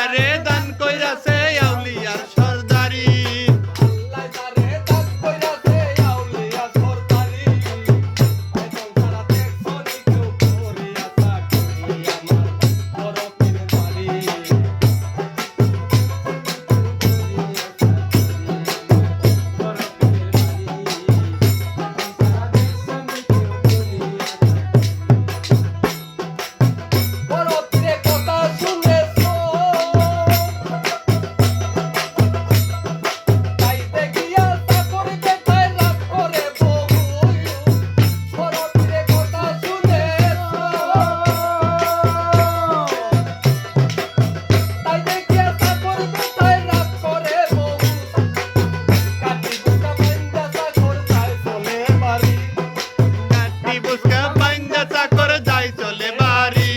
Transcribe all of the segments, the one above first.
যারে দান কইরাছে আউলিয়ার সরদারি আল্লাহ যারে দান কইরাছে আউলিয়া সরদারি এখন সারা দেখছো নি কেউ করিয়া চাকরি আমার বড় পীর বাড়ি বড় পীরের কথা শুনেছো তাইতে গিয়া চাকরি বেটায় লাভ করে বহু বড় পীরের কথা শুনেছো তাইতে গিয়া চাকরি বেটায় লাভ করে বহু কাটি বুকা বাইন্দা চাকর যায় চলে বাড়ি কাটি বুসকা বাইন্দা চাকর যাই চলে বাড়ি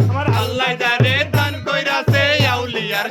আমার আল্লাহ যারে দান কইরাছে আউলিয়ার